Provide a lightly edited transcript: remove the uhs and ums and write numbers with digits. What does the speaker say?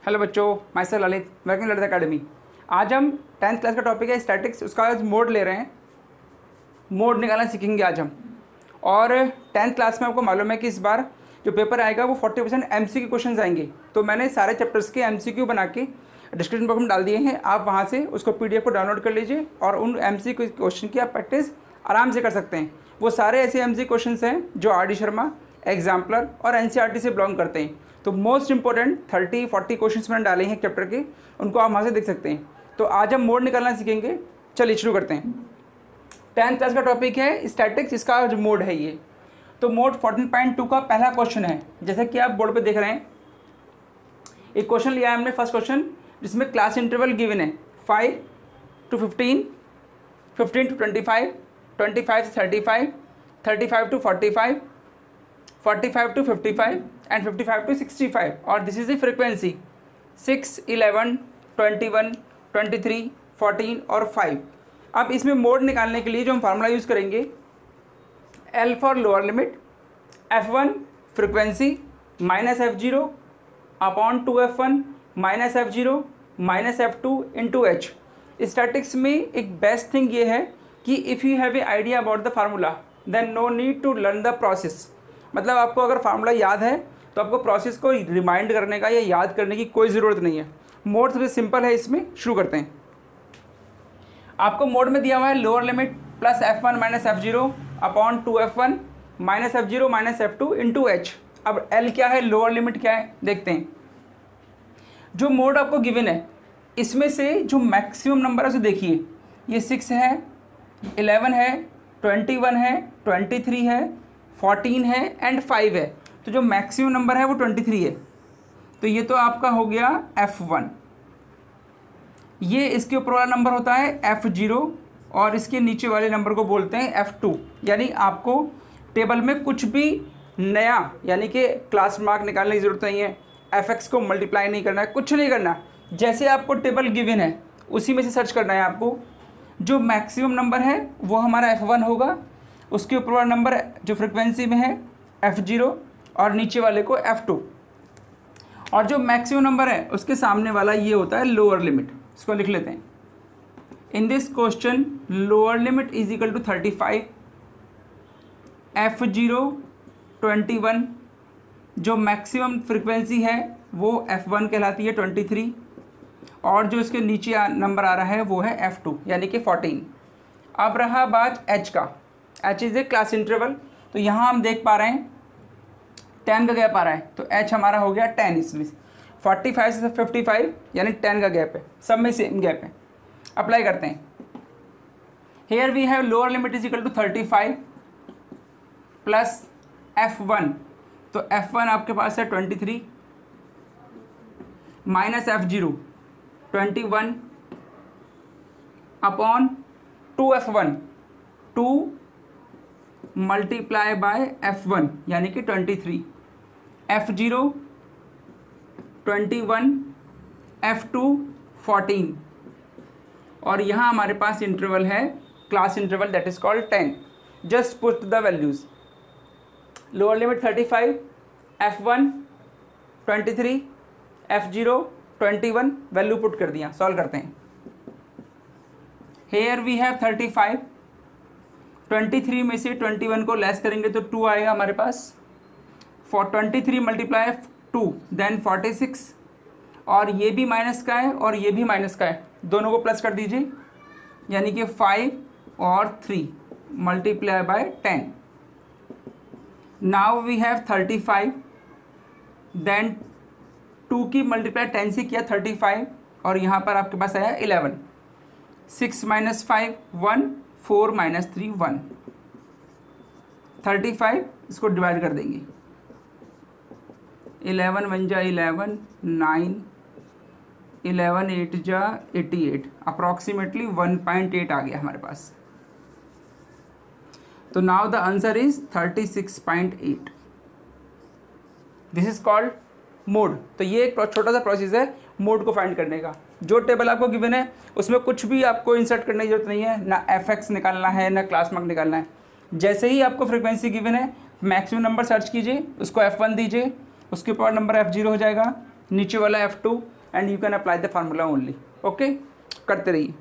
Hello बच्चों, my self Lalit, welcome Lalit academy. आज हम 10th क्लास का टॉपिक है स्टैटिक्स, उसका आज मोड ले रहे हैं। मोड निकालना सीखेंगे आज हम। और 10th क्लास में आपको मालूम है कि इस बार जो पेपर आएगा वो 40% MCQ क्वेश्चन आएंगे। तो मैंने सारे चैप्टर्स के MCQ बना के डिस्क्रिप्शन बॉक्स में डाल दिए हैं। आप वहाँ से उसको PDF को डाउनलोड कर लीजिए और उन MCQ क्वेश्चन की आप प्रैक्टिस आराम से कर सकते हैं। वो सारे ऐसे MCQ क्वेश्चन हैं जो RD शर्मा, एग्जाम्पलर और NCERT से बिलोंग करते हैं। तो मोस्ट इंपॉर्टेंट 30-40 क्वेश्चंस मैंने डाले हैं चैप्टर के, उनको आप वहाँ से देख सकते हैं। तो आज हम मोड निकालना सीखेंगे। चलिए शुरू करते हैं। 10th क्लास का टॉपिक है स्टैटिक्स, इसका जो मोड है ये। तो मोड 14.2 का पहला क्वेश्चन है, जैसे कि आप बोर्ड पे देख रहे हैं। एक क्वेश्चन लिया है हमने, फर्स्ट क्वेश्चन, जिसमें क्लास इंटरवल गिवन है 5 to 15, 15 to 25, 25 to 35, 35 to 45, 45 to 55 and 55 to 65 और दिस इज द फ्रीक्वेंसी 6, 11, 21, 23, 14 और 5। अब इसमें मोड निकालने के लिए जो हम फार्मूला यूज़ करेंगे, L for lower limit, F1 frequency minus F0 upon 2F1 minus F0 minus F2 into H। Statistics में एक बेस्ट थिंग ये है कि if you have a idea about the formula then no need to learn the process. मतलब आपको अगर formula याद है तो आपको प्रोसेस को रिमाइंड करने का या याद करने की कोई ज़रूरत नहीं है। मोड सबसे सिंपल है। इसमें शुरू करते हैं। आपको मोड में दिया हुआ है lower limit plus F1 minus F0 upon 2F1 minus F0 minus F2 into H। अब L क्या है, लोअर लिमिट क्या है, देखते हैं। जो मोड आपको गिवन है इसमें से जो मैक्सिमम नंबर है उसे देखिए। ये 6 है, 11 है, 21 है, 23 है, 14 है एंड 5 है। तो जो मैक्सिमम नंबर है वो 23 है। तो ये तो आपका हो गया F1। ये इसके ऊपर वाला नंबर होता है F0 और इसके नीचे वाले नंबर को बोलते हैं F2। यानी आपको टेबल में कुछ भी नया यानी कि क्लास मार्क निकालने की ज़रूरत नहीं है, FX को मल्टीप्लाई नहीं करना है, कुछ नहीं करना। जैसे आपको टेबल गिवन है उसी में से सर्च करना है आपको। जो मैक्सिमम नंबर है वो हमारा F1 होगा, उसके ऊपर वाला नंबर जो फ्रिक्वेंसी में है F0 और नीचे वाले को F2। और जो मैक्सिमम नंबर है उसके सामने वाला ये होता है लोअर लिमिट। इसको लिख लेते हैं। In this question lower limit is equal to 35, F0 21, जो मैक्सिमम फ्रिक्वेंसी है वो F1 कहलाती है 23 और जो इसके नीचे नंबर आ रहा है वो है F2 यानी कि 14। अब रहा बात H का। H is a class interval. तो यहाँ हम देख पा रहे हैं 10 का गैप आ रहा है, तो H हमारा हो गया 10। इसमें 45 से 55 यानी 10 का गैप है, सब में सेम गैप है। अप्लाई करते हैं। Here we have lower limit is equal to 35 plus F1। तो F1 आपके पास है 23 minus F0 21 upon 2F1 2 multiply by F1 यानी कि 23, F0 21, F2 14 और यहाँ हमारे पास इंटरवल है class interval that is called 10। Just put the values. Lower limit 35, F1 23, F0 21, value put कर दिया। सॉल्व करते हैं। हेयर वी हैव 35, 23 में से 21 को लेस करेंगे तो 2 आएगा हमारे पास। 23 मल्टीप्लाई 2 देन 46 और ये भी माइनस का है और ये भी माइनस का है, दोनों को प्लस कर दीजिए यानी कि 5 और 3 multiply by 10। Now we have 35 then 2 की मल्टीप्लाई 10 से किया 35 और यहाँ पर आपके पास आया 11। 6 माइनस 5 1, 4 माइनस 3 1, 35 इसको डिवाइड कर देंगे। 11 1 जा 11, 9, 11 8 जा 88, अप्रॉक्सीमेटली 1.8 आ गया हमारे पास। तो now the answer is 36.8। This is called mode. तो ये एक छोटा सा प्रोसेस है मोड को फाइंड करने का। जो टेबल आपको गिवन है उसमें कुछ भी आपको इंसर्ट करने की जरूरत नहीं है, ना FX निकालना है ना क्लास मार्क निकालना है। जैसे ही आपको फ्रीक्वेंसी गिवन है मैक्सिमम नंबर सर्च कीजिए, उसको F1 दीजिए, उसके ऊपर नंबर F0 हो जाएगा, नीचे वाला F2 and you can apply the formula only. Okay, करते रहिए।